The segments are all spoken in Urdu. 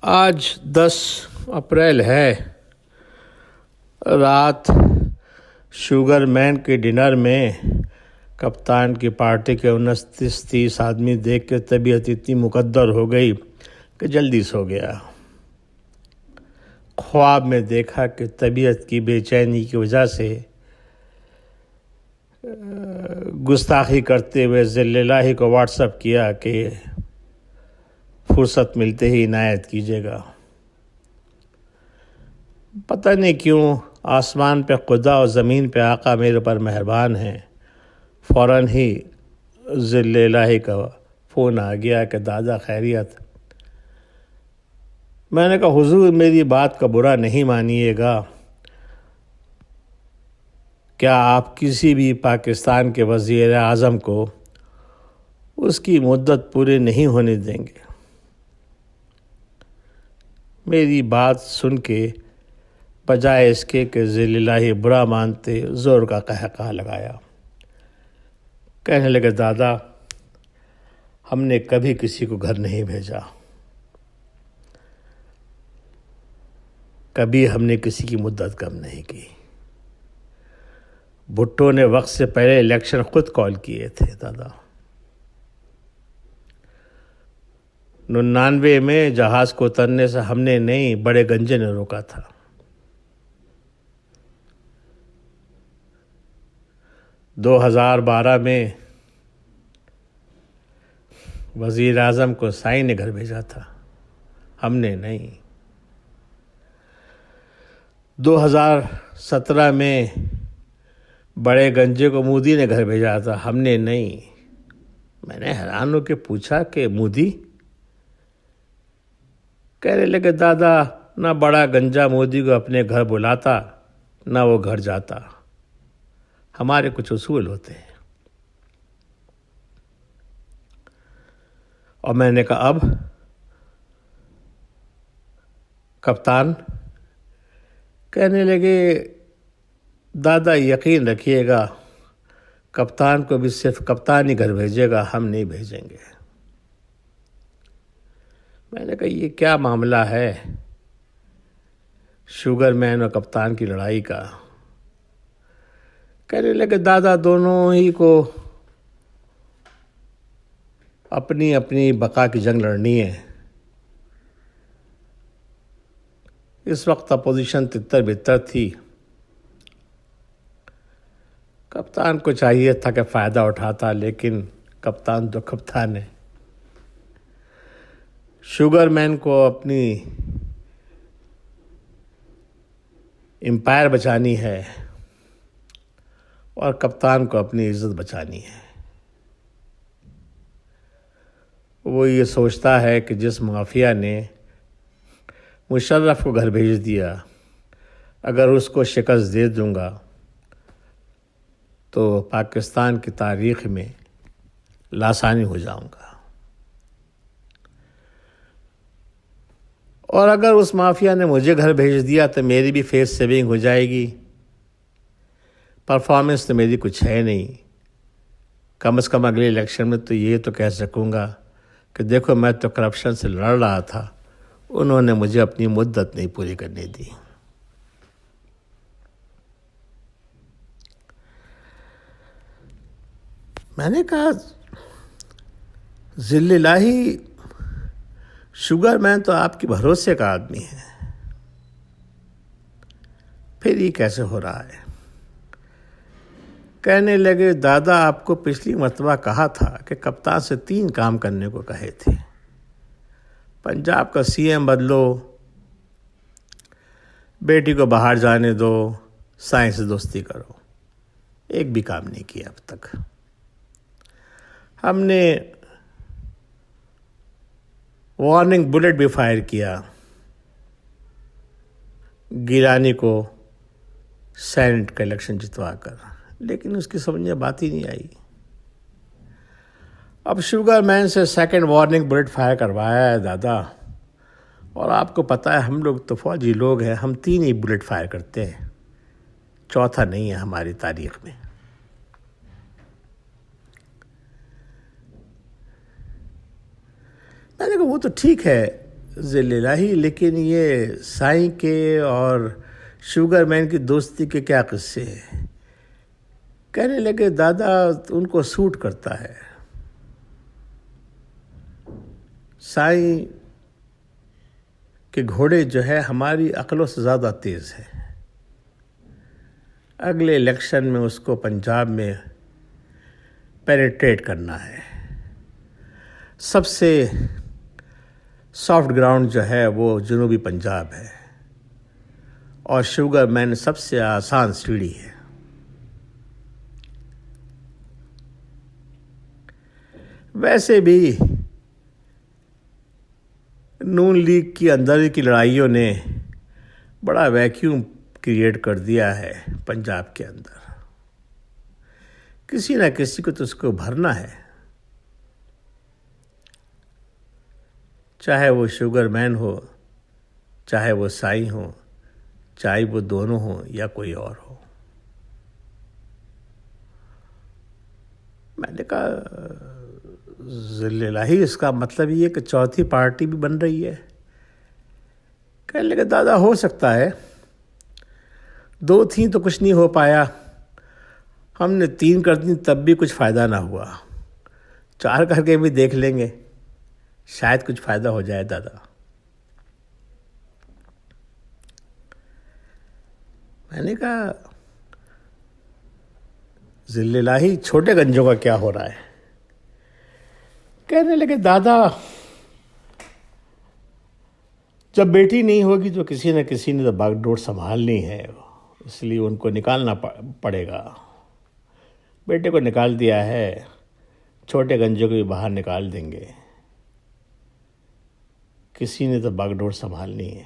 آج 10 اپریل ہے۔ رات شوگر مین کے ڈنر میں کپتان کی پارٹی کے 29-30 آدمی دیکھ کے طبیعت اتنی مقدر ہو گئی کہ جلدی سو گیا۔ خواب میں دیکھا کہ طبیعت کی بے چینی کی وجہ سے گستاخی کرتے ہوئے ذل الہی کو واٹس اپ کیا کہ فرصت ملتے ہی عنایت کیجیے گا۔ پتہ نہیں کیوں آسمان پہ خدا اور زمین پہ آقا میرے پر مہربان ہیں، فوراً ہی ذل الہی کا فون آ گیا کہ دادا خیریت۔ میں نے کہا حضور میری بات کا برا نہیں مانیے گا، کیا آپ کسی بھی پاکستان کے وزیر اعظم کو اس کی مدت پوری نہیں ہونے دیں گے؟ میری بات سن کے بجائے اس کے کہ ذل الہی برا مانتے زور کا قہقہہ لگایا، کہنے لگے دادا ہم نے کبھی کسی کو گھر نہیں بھیجا، کبھی ہم نے کسی کی مدت کم نہیں کی۔ بھٹو نے وقت سے پہلے الیکشن خود کال کیے تھے دادا۔ 99 میں جہاز کو اترنے سے ہم نے نہیں، بڑے گنجے نے روکا تھا۔ 2012 میں وزیر اعظم کو سائی نے گھر بھیجا تھا، ہم نے نہیں۔ 2017 میں بڑے گنجے کو مودی نے گھر بھیجا تھا، ہم نے نہیں۔ میں نے حیران ہو کے پوچھا کہ مودی؟ کہنے لگے دادا نہ بڑا گنجا مودی کو اپنے گھر بلاتا نہ وہ گھر جاتا، ہمارے کچھ اصول ہوتے ہیں۔ اور میں نے کہا اب کپتان؟ کہنے لگے دادا یقین رکھیے گا کپتان کو بھی صرف کپتان ہی گھر بھیجے گا، ہم نہیں بھیجیں گے۔ میں نے کہا یہ کیا معاملہ ہے شوگر مین اور کپتان کی لڑائی کا؟ کہنے لگے دادا دونوں ہی کو اپنی اپنی بقا کی جنگ لڑنی ہے۔ اس وقت اپوزیشن تتر بتر تھی، کپتان کو چاہیے تھا کہ فائدہ اٹھاتا، لیکن کپتان تو کپتان ہے۔ شوگر مین کو اپنی امپائر بچانی ہے اور کپتان کو اپنی عزت بچانی ہے۔ وہ یہ سوچتا ہے کہ جس مافیا نے مشرف کو گھر بھیج دیا، اگر اس کو شکست دے دوں گا تو پاکستان کی تاریخ میں لاسانی ہو جاؤں گا، اور اگر اس مافیا نے مجھے گھر بھیج دیا تو میری بھی فیس سیونگ ہو جائے گی۔ پرفارمنس تو میری کچھ ہے نہیں، کم از کم اگلے الیکشن میں تو یہ تو کہہ سکوں گا کہ دیکھو میں تو کرپشن سے لڑ رہا تھا، انہوں نے مجھے اپنی مدت نہیں پوری کرنے دی۔ میں نے کہا ذل الہی شوگر مین تو آپ کے بھروسے کا آدمی ہے، پھر یہ کیسے ہو رہا ہے؟ کہنے لگے دادا آپ کو پچھلی مرتبہ کہا تھا کہ کپتان سے 3 کام کرنے کو کہے تھے، پنجاب کا سی ایم بدلو، بیٹی کو باہر جانے دو، سائنس سے دوستی کرو۔ ایک بھی کام نہیں کیا اب تک۔ ہم نے وارننگ بلٹ بھی فائر کیا گیلانی کو سینٹ کا الیکشن جتوا کر، لیکن اس کی سمجھ میں بات ہی نہیں آئی۔ اب شوگر مین سے 2nd وارننگ بلٹ فائر کروایا ہے دادا، اور آپ کو پتہ ہے ہم لوگ تو فوجی لوگ ہیں، ہم 3 ہی بلٹ فائر کرتے ہیں، 4تھا نہیں ہے ہماری تاریخ میں۔ میں نے کہا وہ تو ٹھیک ہے، ذل الہی، لیکن یہ سائیں کے اور شوگر مین کی دوستی کے کیا قصے ہیں؟ کہنے لگے دادا ان کو سوٹ کرتا ہے، سائیں کے گھوڑے جو ہے ہماری عقلوں سے زیادہ تیز ہے، اگلے الیکشن میں اس کو پنجاب میں پینیٹریٹ کرنا ہے، سب سے سافٹ گراؤنڈ جو ہے وہ جنوبی پنجاب ہے، اور شوگر مین سب سے آسان سیڑھی ہے۔ ویسے بھی نون لیگ کی اندر کی لڑائیوں نے بڑا ویکیوم کریٹ کر دیا ہے پنجاب کے اندر، کسی نہ کسی کو تو اس کو بھرنا ہے، چاہے وہ شوگر مین ہو، چاہے وہ سائیں ہو، چاہے وہ دونوں ہوں یا کوئی اور ہو۔ میں نے کہا ذل الہی اس کا مطلب یہ کہ چوتھی پارٹی بھی بن رہی ہے؟ کہنے لگے دادا ہو سکتا ہے، 2 تھیں تو کچھ نہیں ہو پایا، ہم نے 3 کر دی تب بھی کچھ فائدہ نہ ہوا، 4 کر کے بھی دیکھ لیں گے، شاید کچھ فائدہ ہو جائے دادا۔ میں نے کہا ذل الہی چھوٹے گنجوں کا کیا ہو رہا ہے؟ کہنے لگے دادا جب بیٹی نہیں ہوگی تو کسی نہ کسی نے تو باغ ڈور سنبھالنی ہے، اس لیے ان کو نکالنا پڑے گا۔ بیٹے کو نکال دیا ہے، چھوٹے گنجوں کو بھی باہر نکال دیں گے، کسی نے تو باغ ڈور سنبھالنی ہے۔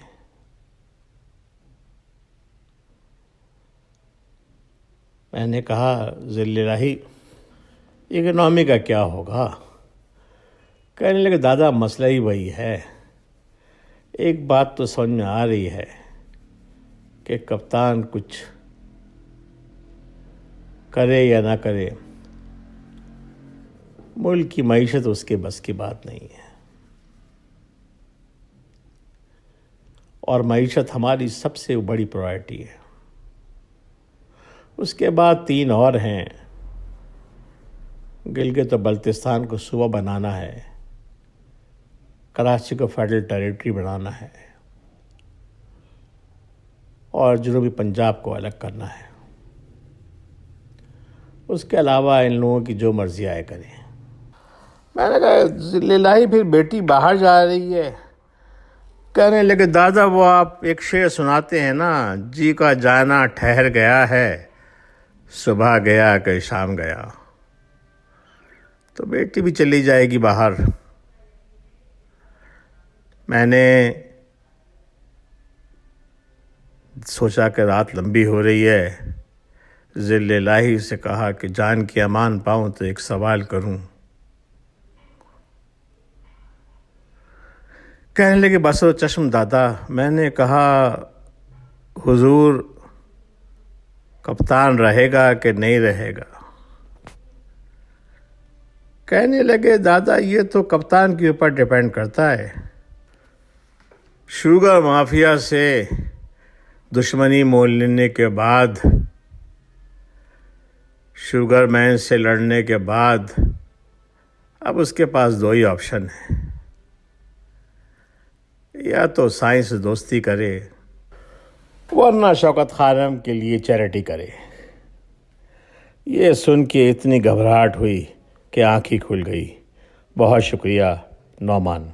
میں نے کہا ذل الہی اکنامی کا کیا ہوگا؟ کہنے لگے دادا مسئلہ ہی وہی ہے، ایک بات تو سمجھ میں آ رہی ہے کہ کپتان کچھ کرے یا نہ کرے، ملک کی معیشت اس کے بس کی بات نہیں ہے، اور معیشت ہماری سب سے بڑی پرائرٹی ہے۔ اس کے بعد 3 اور ہیں، گلگت و بلتستان کو صوبہ بنانا ہے، کراچی کو فیڈرل ٹیریٹری بنانا ہے، اور جنوبی پنجاب کو الگ کرنا ہے۔ اس کے علاوہ ان لوگوں کی جو مرضی آئے کریں۔ میں نے کہا ذل الہی پھر بیٹی باہر جا رہی ہے؟ کہنے لگے دادا وہ آپ ایک شعر سناتے ہیں نا، جی کا جانا ٹھہر گیا ہے، صبح گیا کہ شام گیا، تو بیٹی بھی چلی جائے گی باہر۔ میں نے سوچا کہ رات لمبی ہو رہی ہے، ذل الہی سے کہا کہ جان کی امان پاؤں تو ایک سوال کروں۔ کہنے لگے بس و چشم دادا۔ میں نے کہا حضور کپتان رہے گا کہ نہیں رہے گا؟ کہنے لگے دادا یہ تو کپتان کے اوپر ڈیپینڈ کرتا ہے، شوگر مافیا سے دشمنی مول لینے کے بعد، شوگر مین سے لڑنے کے بعد اب اس کے پاس 2 ہی آپشن ہیں، یا تو سائیں سے دوستی کرے ورنہ شوکت خانم کے لیے چیریٹی کرے۔ یہ سن کے اتنی گھبراہٹ ہوئی کہ آنکھ ہی کھل گئی۔ بہت شکریہ نعمان۔